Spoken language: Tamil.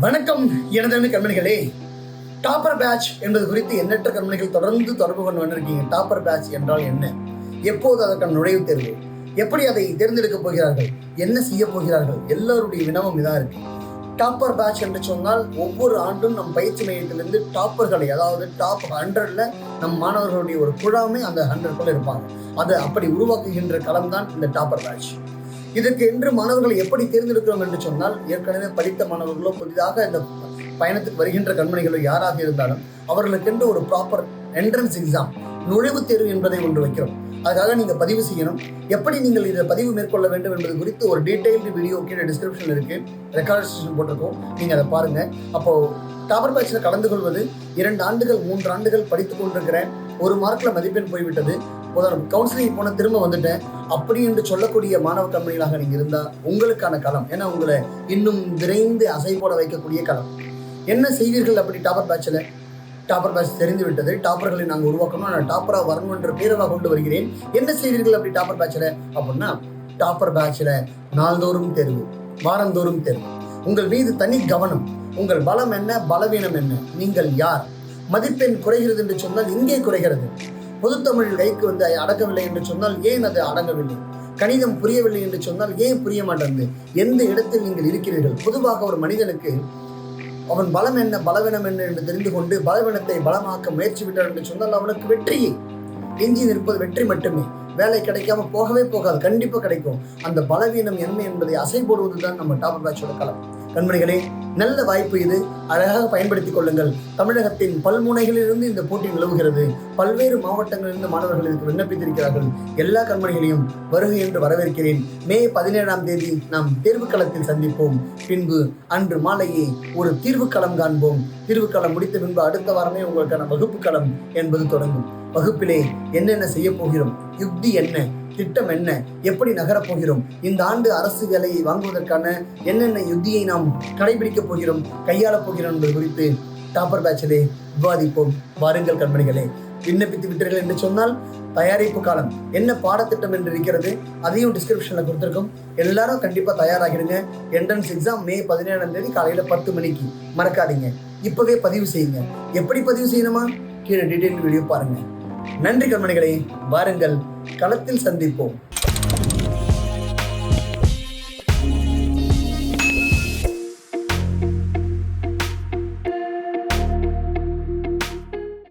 வணக்கம் எனது கண்மணிகளே. டாப்பர் பேட்ச் என்பது குறித்து எண்ணற்ற கண்மணிகள் தொடர்ந்து தொடர்பு கொண்டு வந்திருக்கீங்க. டாப்பர் பேட்ச் என்றால் என்ன? எப்போது அதற்கான நுழைவுத் தேர்வு? எப்படி அதை தேர்ந்தெடுக்கப் போகிறார்கள்? என்ன செய்ய போகிறார்கள்? எல்லாருடைய வினவம் இதாக இருக்கு. டாப்பர் பேட்ச் என்று சொன்னால் ஒவ்வொரு ஆண்டும் நம் பயிற்சி மையத்திலிருந்து டாப்பர்களை, அதாவது டாப் 100ல நம் மாணவர்களுடைய ஒரு குழாமே அந்த 100க்குள்ள இருப்பாங்க. அதை அப்படி உருவாக்குகின்ற களம் தான் இந்த டாப்பர் பேட்ச். இதற்கு என்று மாணவர்களை எப்படி தேர்ந்தெடுக்கிறோம் என்று சொன்னால், ஏற்கனவே படித்த மாணவர்களோ புதிதாக இந்த பயணத்துக்கு வருகின்ற கண்மணிகளோ யாராக இருந்தாலும் அவர்களுக்கென்று ஒரு ப்ராப்பர் என்ட்ரன்ஸ் எக்ஸாம், நுழைவுத் தேர்வு என்பதை ஒன்று வைக்கிறோம். அதுக்காக நீங்கள் பதிவு செய்யணும். எப்படி நீங்கள் இதை பதிவு மேற்கொள்ள வேண்டும் என்பது குறித்து ஒரு டீடைல்டு வீடியோ கீழே டிஸ்கிரிப்ஷனில் இருக்குது, ரெக்கார்டேஷன் போட்டிருக்கோம், நீங்கள் அதை பாருங்கள். அப்போது டாப்பர் பேட்சில் கலந்து கொள்வது 2 ஆண்டுகள் 3 ஆண்டுகள் படித்துக் கொண்டிருக்கிறேன், 1 மார்க்கில் மதிப்பெண் போய்விட்டது, கவுன்சிலிங் போன திரும்ப வந்துட்டேன் அப்படி என்று சொல்லக்கூடிய மாணவ கம்பெனிகளாக நீங்கள் இருந்தால் உங்களுக்கான களம். ஏன்னா உங்களை இன்னும் விரைந்து அசை போட வைக்கக்கூடிய களம். என்ன செய்வீர்கள் அப்படி டாப்பர் பேட்சில்? டாப்பர் பேட்ச் தெரிந்து விட்டது, டாப்பர்களை நாங்கள் உருவாக்கணும், நான் டாப்பராக வரணும் என்ற பேரவாக கொண்டு வருகிறேன். என்ன செய்வீர்கள் அப்படி டாப்பர் பேட்சில் அப்படின்னா, டாப்பர் பேட்சில் நாள்தோறும் தேர்வு, வாரந்தோறும் தேர்வு, உங்கள் மீது தனி கவனம். உங்கள் பலம் என்ன, பலவீனம் என்ன, நீங்கள் யார், மதிப்பெண் குறைகிறது என்று சொன்னால் எங்கே குறைகிறது, பொதுத்தமிழ் கைக்கு வந்து அடங்கவில்லை என்று சொன்னால் ஏன் அது அடங்கவில்லை, கணிதம் புரியவில்லை என்று சொன்னால் ஏன் புரிய மாட்டேங்குது, எந்த இடத்தில் நீங்கள் இருக்கிறீர்கள். பொதுவாக ஒரு மனிதனுக்கு அவன் பலம் என்ன பலவீனம் என்ன என்று தெரிந்து கொண்டு பலவீனத்தை பலமாக்க முயற்சி விட்டார் என்று சொன்னால் அவனுக்கு வெற்றியே எஞ்சி நிற்பது வெற்றி மட்டுமே. வேலை கிடைக்காம போகவே போகாது, கண்டிப்பாக கிடைக்கும். அந்த பலவீனம் என்ன என்பதை அசை போடுவது தான் நம்ம டாப்பர் பேட்சோட களம். கண்மணிகளே, நல்ல வாய்ப்பு இது, அழகாக பயன்படுத்திக் கொள்ளுங்கள். தமிழகத்தின் பல்முனைகளிலிருந்து இந்த போட்டி நிலவுகிறது. பல்வேறு மாவட்டங்களிலிருந்து மாணவர்கள் இதுக்கு விண்ணப்பித்திருக்கிறார்கள். எல்லா கண்மணிகளையும் வருகை என்று வரவேற்கிறேன். மே 17ஆம் தேதி நாம் தேர்வுக்களத்தில் சந்திப்போம். பின்பு அன்று மாலையே ஒரு தீர்வுக்களம் காண்போம். தீர்வுக்களம் முடித்த பின்பு அடுத்த வாரமே உங்களுக்கான வகுப்பு களம் என்பது தொடங்கும். வகுப்பிலே என்னென்ன செய்ய போகிறோம், யுக்தி என்ன, திட்டம் என்ன, எப்படி நகரப் போகிறோம், இந்த ஆண்டு அரசு வேலையை வாங்குவதற்கான என்னென்ன யுத்தியை நாம் கடைபிடிக்கப் போகிறோம், கையாளப் போகிறோம் என்பது குறித்து டாப்பர் பேட்சிலே விவாதிப்போம். வாருங்கள் கண்மணிகளே. விண்ணப்பித்து விட்டீர்கள் என்று சொன்னால் தயாரிப்பு காலம் என்ன பாடத்திட்டம் என்று இருக்கிறது, அதையும் டிஸ்கிரிப்ஷனில் கொடுத்துருக்கோம். எல்லாரும் கண்டிப்பாக தயாராகிடுங்க. என்ட்ரன்ஸ் எக்ஸாம் மே 17ஆம் தேதி காலையில் 10 மணிக்கு, மறக்காதீங்க. இப்போவே பதிவு செய்யுங்க. எப்படி பதிவு செய்யணுமா, கீழே டீட்டெயில் வீடியோ பாருங்கள். நன்றி கண்மணிகளே, வாருங்கள் களத்தில் சந்திப்போம்.